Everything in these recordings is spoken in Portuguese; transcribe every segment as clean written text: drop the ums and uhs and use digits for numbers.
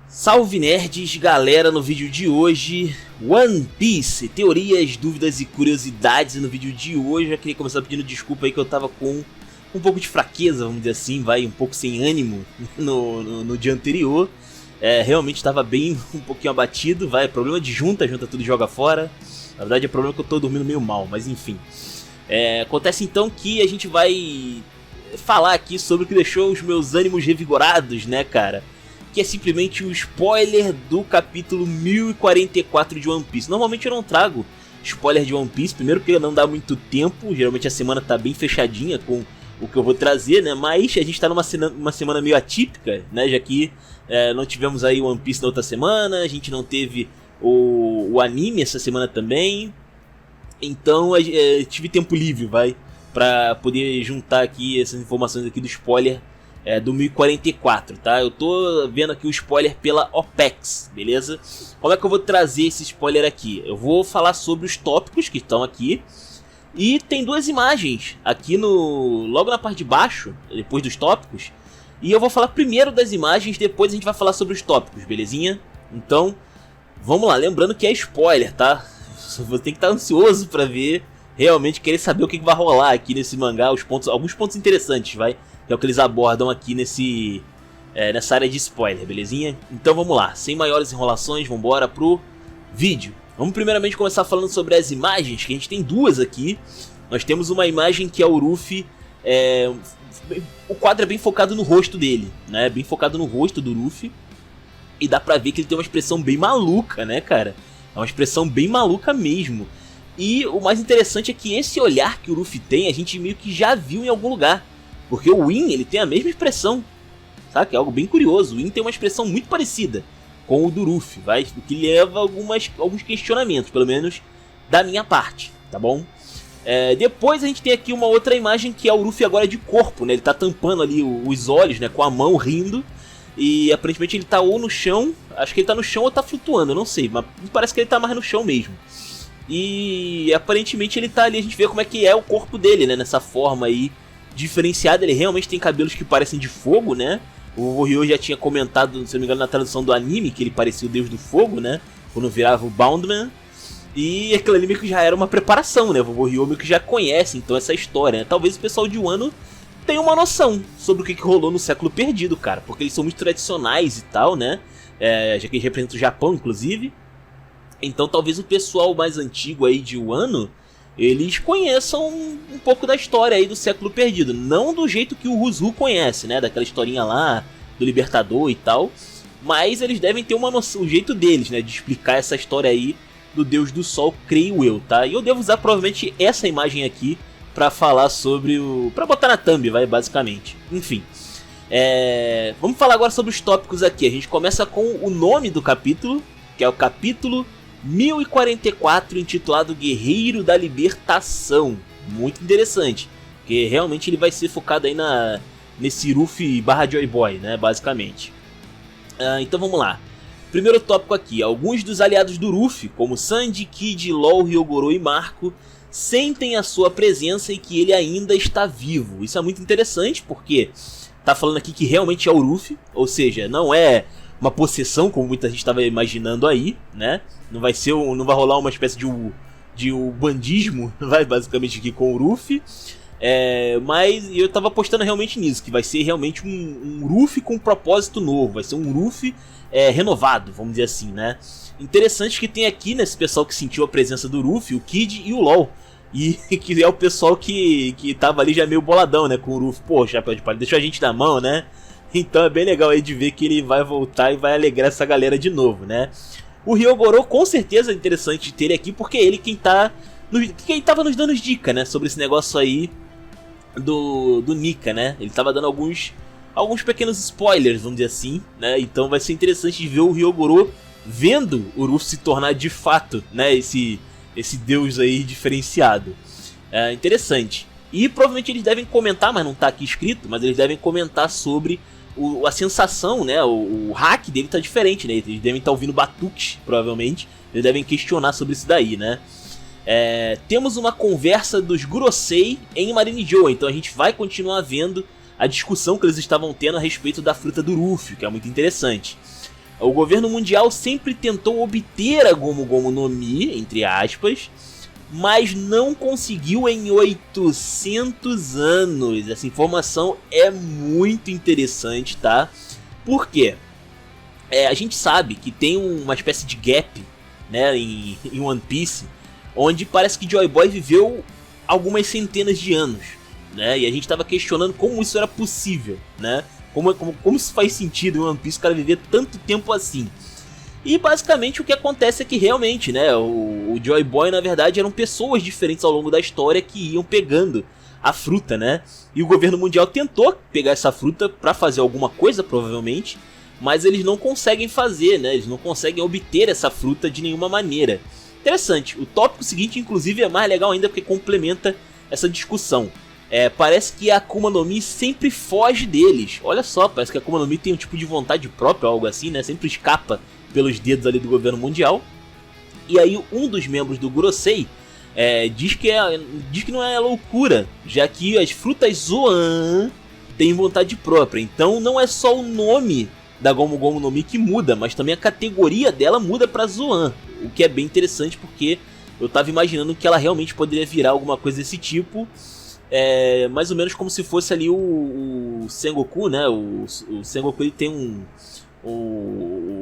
Salve nerds, galera, no vídeo de hoje, One Piece, teorias, dúvidas e curiosidades. No vídeo de hoje eu queria começar pedindo desculpa aí que eu tava com um pouco de fraqueza, vamos dizer assim, um pouco sem ânimo no dia anterior. Realmente tava bem, um pouquinho abatido, problema de junta tudo e joga fora. Na verdade é problema que eu tô dormindo meio mal, mas enfim. Acontece então que a gente vai falar aqui sobre o que deixou os meus ânimos revigorados, né, cara? Que é simplesmente o spoiler do capítulo 1044 de One Piece. Normalmente eu não trago spoiler de One Piece, primeiro porque não dá muito tempo, geralmente a semana tá bem fechadinha com o que eu vou trazer, né? Mas a gente tá numa semana meio atípica, né? Já que não tivemos aí One Piece na outra semana, a gente não teve o anime essa semana também. Então tive tempo livre, pra poder juntar aqui essas informações aqui do spoiler do 1044, tá? Eu tô vendo aqui o spoiler pela OPEX, beleza? Como é que eu vou trazer esse spoiler aqui? Eu vou falar sobre os tópicos que estão aqui. E tem duas imagens aqui logo na parte de baixo, depois dos tópicos. E eu vou falar primeiro das imagens, depois a gente vai falar sobre os tópicos, belezinha? Então, vamos lá, lembrando que é spoiler, tá? Você tem que estar ansioso pra ver, realmente querer saber o que vai rolar aqui nesse mangá, alguns pontos interessantes, que é o que eles abordam aqui nessa área de spoiler, belezinha? Então vamos lá, sem maiores enrolações, vamos embora pro vídeo. Vamos primeiramente começar falando sobre as imagens, que a gente tem duas aqui. Nós temos uma imagem que é o Ruffy, o quadro é bem focado no rosto dele, né? Bem focado no rosto do Ruffy. E dá pra ver que ele tem uma expressão bem maluca, né, cara? É uma expressão bem maluca mesmo. E o mais interessante é que esse olhar que o Ruffy tem, a gente meio que já viu em algum lugar. Porque o Win, ele tem a mesma expressão, sabe? Que é algo bem curioso. O Win tem uma expressão muito parecida com o do Ruffy, o que leva a alguns questionamentos, pelo menos da minha parte, tá bom? Depois a gente tem aqui uma outra imagem que é o Ruffy agora de corpo, né? Ele tá tampando ali os olhos, né? Com a mão, rindo. E aparentemente ele tá ou no chão, acho que ele tá no chão ou tá flutuando, eu não sei, mas parece que ele tá mais no chão mesmo. E aparentemente ele tá ali, a gente vê como é que é o corpo dele, né? Nessa forma aí diferenciada, ele realmente tem cabelos que parecem de fogo, né? O Ryo já tinha comentado, se não me engano, na tradução do anime, que ele parecia o Deus do Fogo, né? Quando virava o Boundman. E aquele anime que já era uma preparação, né? O Ryo meio que já conhece, então, essa história, né? Talvez o pessoal de Wano tenha uma noção sobre o que rolou no século perdido, cara. Porque eles são muito tradicionais e tal, né? Já que eles representam o Japão, inclusive. Então talvez o pessoal mais antigo aí de Wano, eles conheçam um pouco da história aí do século perdido. Não do jeito que o Ruzu conhece, né? Daquela historinha lá, do Libertador e tal. Mas eles devem ter uma noção, o jeito deles, né? De explicar essa história aí do Deus do Sol, creio eu, tá? E eu devo usar provavelmente essa imagem aqui pra falar sobre pra botar na thumb, basicamente. Enfim. Vamos falar agora sobre os tópicos aqui. A gente começa com o nome do capítulo, que é o capítulo 1044, intitulado Guerreiro da Libertação. Muito interessante, porque realmente ele vai ser focado aí nesse Ruffy barra Joy Boy, né, basicamente. Então vamos lá. Primeiro tópico aqui. Alguns dos aliados do Ruffy, como Sandy, Kid, Law, Ryogoro e Marco, sentem a sua presença e que ele ainda está vivo. Isso é muito interessante, porque tá falando aqui que realmente é o Ruffy, ou seja, não é uma possessão, como muita gente estava imaginando aí, né? Não vai rolar uma espécie de bandismo, basicamente aqui com o Ruffy. Mas eu tava apostando realmente nisso, que vai ser realmente um Ruffy com um propósito novo, vai ser um Ruffy renovado, vamos dizer assim, né? Interessante que tem aqui nesse pessoal que sentiu a presença do Ruffy, o Kid e o LOL. E que é o pessoal que tava ali já meio boladão, né, com o Ruffy. Pô, Chapéu de Palha, deixou a gente na mão, né? Então é bem legal aí de ver que ele vai voltar e vai alegrar essa galera de novo, né? O Ryogoro com certeza é interessante de ter ele aqui, porque é ele quem tava nos dando dica, né? Sobre esse negócio aí do Nika, né? Ele tava dando alguns pequenos spoilers, vamos dizer assim, né? Então vai ser interessante de ver o Ryogoro vendo o Ruffy se tornar de fato, né? Esse deus aí diferenciado. Interessante. E provavelmente eles devem comentar, mas não tá aqui escrito, mas eles devem comentar sobre a sensação, né? O hack dele tá diferente, né? Eles devem estar ouvindo batuques, provavelmente. Eles devem questionar sobre isso daí, né? Temos uma conversa dos Gurosei em Marine Joe, então a gente vai continuar vendo a discussão que eles estavam tendo a respeito da fruta do Ruffy, que é muito interessante. O governo mundial sempre tentou obter a Gomu Gomu no Mi, entre aspas, mas não conseguiu em 800 anos. Essa informação é muito interessante, tá? Por quê? A gente sabe que tem uma espécie de gap, né, em One Piece, onde parece que Joy Boy viveu algumas centenas de anos, né? E a gente estava questionando como isso era possível, né? Como isso faz sentido em One Piece o cara viver tanto tempo assim. E basicamente o que acontece é que realmente, né, o Joy Boy na verdade eram pessoas diferentes ao longo da história que iam pegando a fruta, né? E o governo mundial tentou pegar essa fruta para fazer alguma coisa, provavelmente, mas eles não conseguem fazer, né? Eles não conseguem obter essa fruta de nenhuma maneira. Interessante. O tópico seguinte, inclusive, é mais legal ainda porque complementa essa discussão. Parece que a Akuma no Mi sempre foge deles. Olha só, parece que a Akuma no Mi tem um tipo de vontade própria, algo assim, né? Sempre escapa pelos dedos ali do governo mundial. E aí um dos membros do Gorosei diz que não é loucura, já que as frutas Zoan têm vontade própria. Então não é só o nome da Gomu Gomu no Mi que muda, mas também a categoria dela muda pra Zoan. O que é bem interessante porque eu tava imaginando que ela realmente poderia virar alguma coisa desse tipo. Mais ou menos como se fosse ali o Sengoku, né? O Sengoku ele tem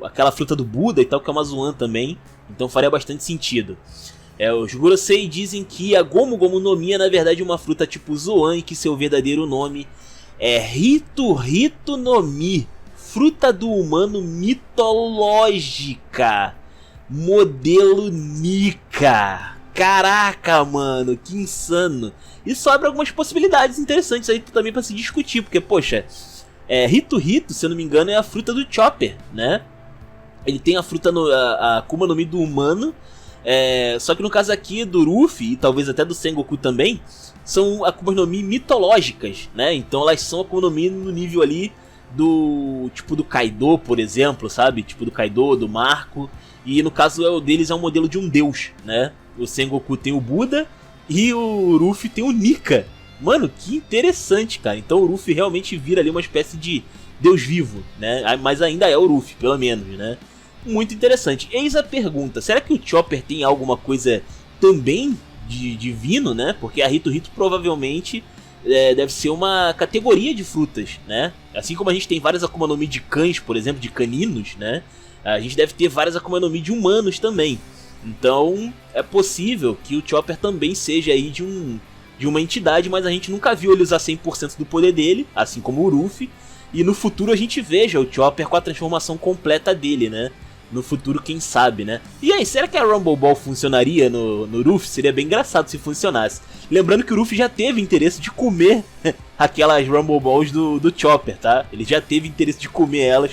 aquela fruta do Buda e tal, que é uma Zoan também. Então faria bastante sentido. Os Gorosei dizem que a Gomu Gomu no Mi é na verdade uma fruta tipo Zoan e que seu verdadeiro nome é Hito Hito no Mi, fruta do humano mitológica, modelo Nika. Caraca, mano, que insano. Isso abre algumas possibilidades interessantes aí também pra se discutir, porque, poxa, Hito Hito, se eu não me engano, é a fruta do Chopper, né? Ele tem a fruta, a Akuma no Mi do humano, só que no caso aqui do Ruffy, e talvez até do Sengoku também, são Akuma no Mi mitológicas, né? Então elas são Akuma no Mi no nível ali do Kaido, por exemplo, sabe? Tipo do Kaido, do Marco. E no caso deles é um modelo de um deus, né? O Sengoku tem o Buda e o Ruffy tem o Nika. Mano, que interessante, cara. Então o Ruffy realmente vira ali uma espécie de deus vivo, né? Mas ainda é o Ruffy, pelo menos, né? Muito interessante. Eis a pergunta, será que o Chopper tem alguma coisa também de divino, né? Porque a Hito Hito provavelmente deve ser uma categoria de frutas, né? Assim como a gente tem várias Akuma no Mi de cães, por exemplo, de caninos, né? A gente deve ter várias Akuma no Mi de humanos também. Então é possível que o Chopper também seja aí de uma entidade, mas a gente nunca viu ele usar 100% do poder dele, assim como o Ruffy. E no futuro a gente veja o Chopper com a transformação completa dele, né? No futuro, quem sabe, né? E aí, será que a Rumble Ball funcionaria no Ruffy? Seria bem engraçado se funcionasse. Lembrando que o Ruffy já teve interesse de comer aquelas Rumble Balls do Chopper, tá? Ele já teve interesse de comer elas.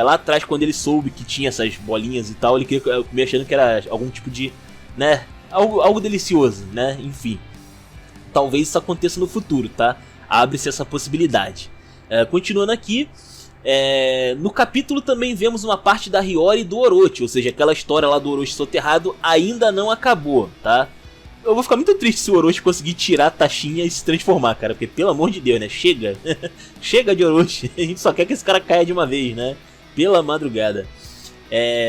Lá atrás, quando ele soube que tinha essas bolinhas e tal, ele queria comer achando que era algum tipo de, né, algo delicioso, né? Enfim, talvez isso aconteça no futuro, tá? Abre-se essa possibilidade. Continuando aqui, no capítulo também vemos uma parte da Hiyori e do Orochi, ou seja, aquela história lá do Orochi soterrado ainda não acabou, tá? Eu vou ficar muito triste se o Orochi conseguir tirar a taxinha e se transformar, cara, porque pelo amor de Deus, né? Chega, chega de Orochi, a gente só quer que esse cara caia de uma vez, né? Pela madrugada.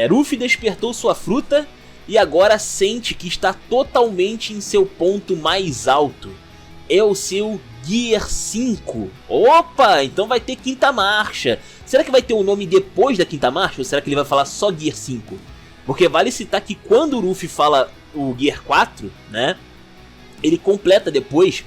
Ruffy despertou sua fruta e agora sente que está totalmente em seu ponto mais alto. É o seu Gear 5. Opa, então vai ter quinta marcha. Será que vai ter um nome depois da quinta marcha ou será que ele vai falar só Gear 5? Porque vale citar que quando o Ruffy fala o Gear 4, né, ele completa depois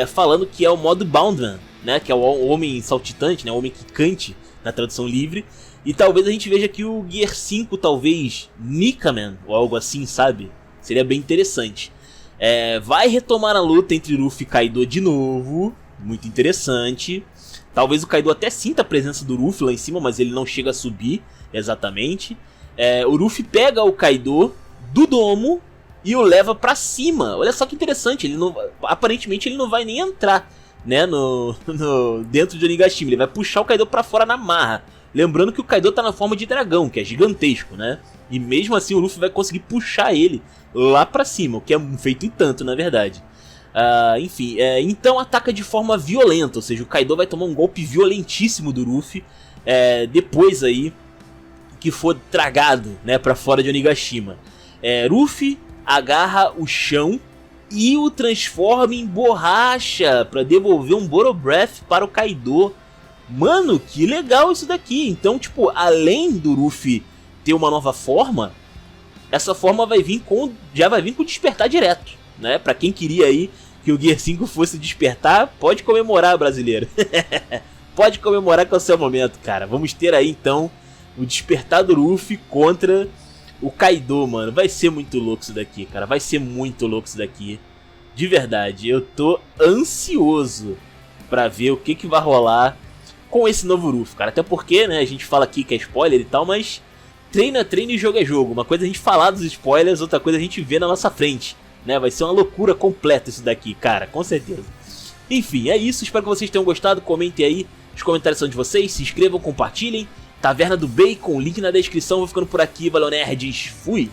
falando que é o modo Boundman, né, que é o homem saltitante, né, o homem quicante na tradução livre. E talvez a gente veja aqui o Gear 5, talvez Nikaman ou algo assim, sabe? Seria bem interessante. Vai retomar a luta entre Ruffy e Kaido de novo, muito interessante. Talvez o Kaido até sinta a presença do Ruffy lá em cima, mas ele não chega a subir exatamente. O Ruffy pega o Kaido do domo e o leva pra cima. Olha só que interessante, aparentemente ele não vai nem entrar, né, dentro de Onigashima. Ele vai puxar o Kaido pra fora na marra. Lembrando que o Kaido tá na forma de dragão, que é gigantesco, né? E mesmo assim o Luffy vai conseguir puxar ele lá pra cima, o que é feito em tanto, na verdade. Enfim, então ataca de forma violenta, ou seja, o Kaido vai tomar um golpe violentíssimo do Luffy. Depois aí que for tragado, né, pra fora de Onigashima. Ruffy agarra o chão e o transforma em borracha pra devolver um Boro Breath para o Kaido. Mano, que legal isso daqui. Então, tipo, além do Ruffy ter uma nova forma, essa forma já vai vir com despertar direto, né? Pra quem queria aí que o Gear 5 fosse despertar, pode comemorar, brasileiro. Pode comemorar que é o seu momento, cara. Vamos ter aí, então, o despertar do Ruffy contra o Kaido, mano. Vai ser muito louco isso daqui, cara. Vai ser muito louco isso daqui. De verdade, eu tô ansioso pra ver o que vai rolar com esse novo Ruffy, cara. Até porque, né, a gente fala aqui que é spoiler e tal, mas treino é treino e jogo é jogo. Uma coisa é a gente falar dos spoilers, outra coisa é a gente ver na nossa frente, né? Vai ser uma loucura completa isso daqui, cara, com certeza. Enfim, é isso. Espero que vocês tenham gostado. Comentem aí. Os comentários são de vocês. Se inscrevam, compartilhem. Taverna do Bacon, link na descrição. Vou ficando por aqui. Valeu, nerds. Fui!